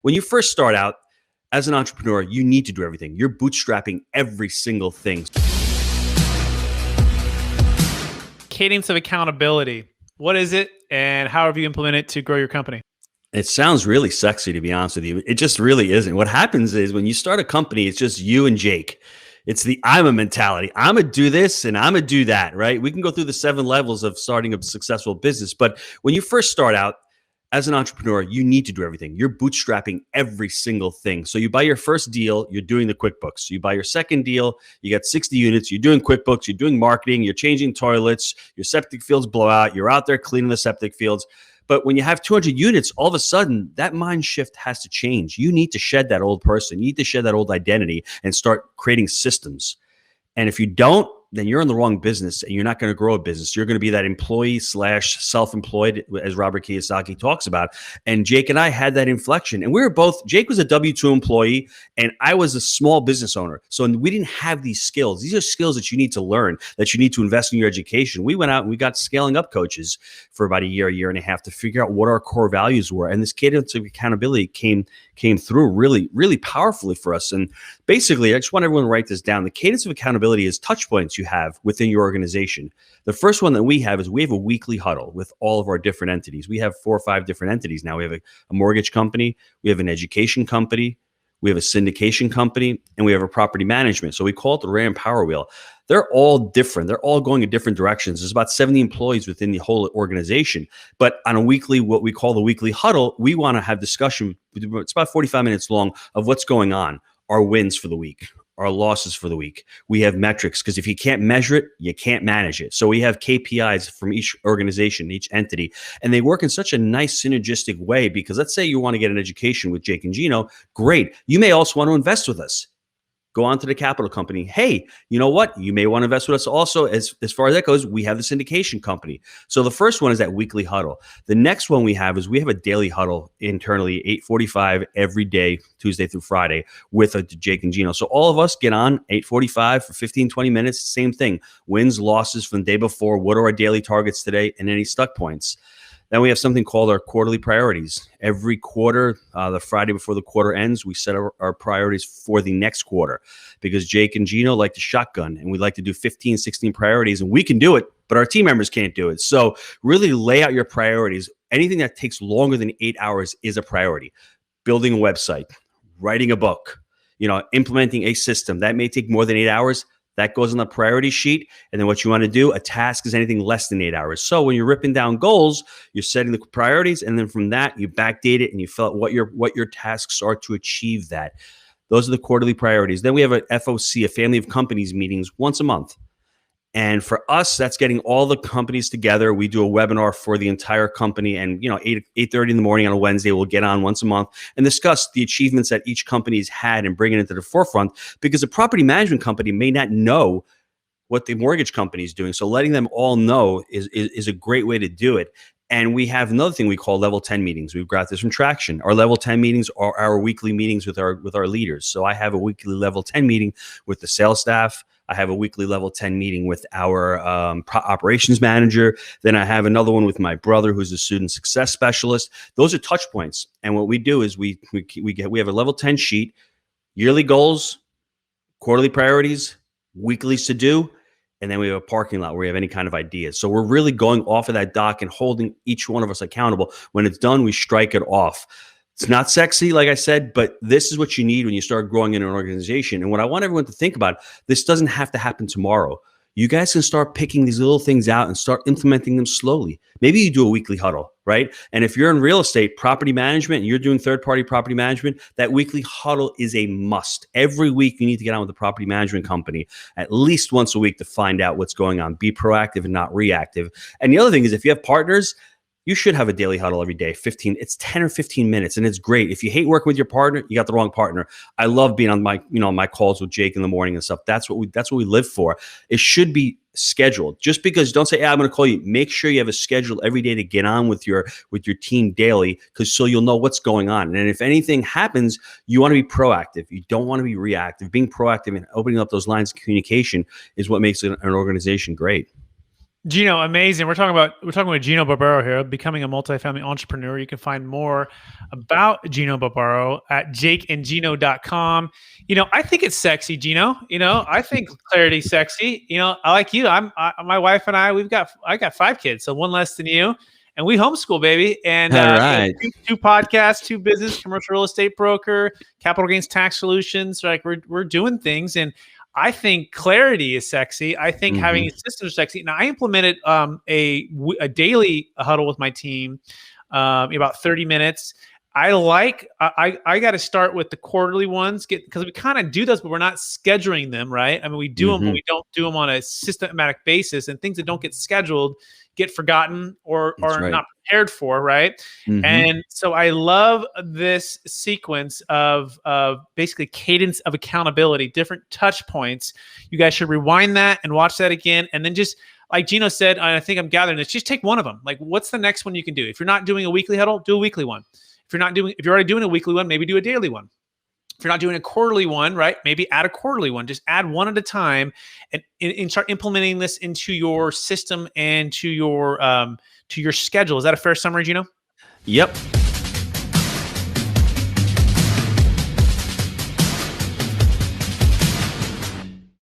When you first start out as an entrepreneur, you need to do everything. You're bootstrapping every single thing. Cadence of accountability. What is it, and how have you implemented it to grow your company? It sounds really sexy, to be honest with you. It just really isn't. What happens is when you start a company, it's just you and Jake. It's the I'm a mentality. I'm going to do this and I'm going to do that, right? We can go through the 7 levels of starting a successful business. But when you first start out as an entrepreneur, you need to do everything. You're bootstrapping every single thing. So you buy your first deal, you're doing the QuickBooks. You buy your second deal, you got 60 units, you're doing QuickBooks, you're doing marketing, you're changing toilets, your septic fields blow out, you're out there cleaning the septic fields. But when you have 200 units, all of a sudden, that mind shift has to change. You need to shed that old person. You need to shed that old identity and start creating systems. And if you don't, then you're in the wrong business and you're not going to grow a business. You're going to be that employee / self-employed, as Robert Kiyosaki talks about. And Jake and I had that inflection. And we were both, Jake was a W-2 employee and I was a small business owner. So we didn't have these skills. These are skills that you need to learn, that you need to invest in your education. We went out and we got scaling up coaches for about a year and a half to figure out what our core values were. And this cadence of accountability came through really, really powerfully for us. And basically, I just want everyone to write this down. The cadence of accountability is touch points you have within your organization. The first one that we have is we have a weekly huddle with all of our different entities. We have 4 or 5 different entities now. We have a mortgage company, we have an education company, we have a syndication company, and we have a property management. So we call it the Ram Power Wheel. They're all different. They're all going in different directions. There's about 70 employees within the whole organization. But on a weekly, what we call the weekly huddle, we want to have discussion. It's about 45 minutes long of what's going on, our wins for the week, our losses for the week. We have metrics because if you can't measure it, you can't manage it. So we have KPIs from each organization, each entity, and they work in such a nice synergistic way because let's say you want to get an education with Jake and Gino. Great. You may also want to invest with us. Go on to the capital company. Hey, you know what? You may want to invest with us also. As far as that goes, we have the syndication company. So the first one is that weekly huddle. The next one we have is we have a daily huddle internally, 8:45 every day, Tuesday through Friday, with Jake and Gino. So all of us get on 8:45 for 15, 20 minutes. Same thing. Wins, losses from the day before. What are our daily targets today? And any stuck points. Then we have something called our quarterly priorities. Every quarter, the Friday before the quarter ends, we set our priorities for the next quarter because Jake and Gino like to shotgun and we like to do 15, 16 priorities and we can do it, but our team members can't do it. So really lay out your priorities. Anything that takes longer than 8 hours is a priority. Building a website, writing a book, implementing a system that may take more than 8 hours. That goes on the priority sheet. And then what you want to do, a task is anything less than 8 hours. So when you're ripping down goals, you're setting the priorities. And then from that, you backdate it and you fill out what your tasks are to achieve that. Those are the quarterly priorities. Then we have a FOC, a family of companies meetings once a month. And for us, that's getting all the companies together. We do a webinar for the entire company. And, 8:30 in the morning on a Wednesday, we'll get on once a month and discuss the achievements that each company's had and bring it into the forefront because a property management company may not know what the mortgage company is doing. So letting them all know is a great way to do it. And we have another thing we call level 10 meetings. We've got this from Traction. Our level 10 meetings are our weekly meetings with our leaders. So I have a weekly level 10 meeting with the sales staff. I have a weekly level 10 meeting with our operations manager. Then I have another one with my brother, who's a student success specialist. Those are touch points. And what we do is we have a level 10 sheet, yearly goals, quarterly priorities, weekly to do, and then we have a parking lot where we have any kind of ideas. So we're really going off of that doc and holding each one of us accountable. When it's done, we strike it off. It's not sexy, like I said, but this is what you need when you start growing in an organization. And what I want everyone to think about, this doesn't have to happen tomorrow. You guys can start picking these little things out and start implementing them slowly. Maybe you do a weekly huddle, right? And if you're in real estate, property management, and you're doing third-party property management, that weekly huddle is a must. Every week, you need to get on with the property management company at least once a week to find out what's going on. Be proactive and not reactive. And the other thing is if you have partners, you should have a daily huddle every day. It's 10 or 15 minutes, and it's great. If you hate working with your partner, you got the wrong partner. I love being on my calls with Jake in the morning and stuff. That's what we live for. It should be scheduled. Just because don't say, I'm going to call you. Make sure you have a schedule every day to get on with your team daily, because so you'll know what's going on. And if anything happens, you want to be proactive. You don't want to be reactive. Being proactive and opening up those lines of communication is what makes an organization great. Gino, amazing. We're talking with Gino Barbaro here, becoming a multifamily entrepreneur. You can find more about Gino Barbaro at jakeandgino.com. I think it's sexy, Gino. I think clarity's sexy. I like you. My wife and I got 5 kids, so one less than you. And we homeschool, baby. And All right. two podcasts, 2 business, commercial real estate broker, capital gains tax solutions. Like we're doing things, and I think clarity is sexy. I think having a system is sexy. Now, I implemented a daily huddle with my team, about 30 minutes. I got to start with the quarterly ones, because we kind of do those, but we're not scheduling them, right? I mean, we do them, but we don't do them on a systematic basis, and things that don't get scheduled get forgotten or right. not prepared for, right? And so I love this sequence of basically cadence of accountability, different touch points. You guys should rewind that and watch that again. And then just like Gino said, and I think I'm gathering this, just take one of them. Like, what's the next one you can do? If you're not doing a weekly huddle, do a weekly one. If you're already doing a weekly one, maybe do a daily one. If you're not doing a quarterly one, right, maybe add a quarterly one. Just add one at a time and start implementing this into your system and to your schedule. Is that a fair summary, Gino? Yep.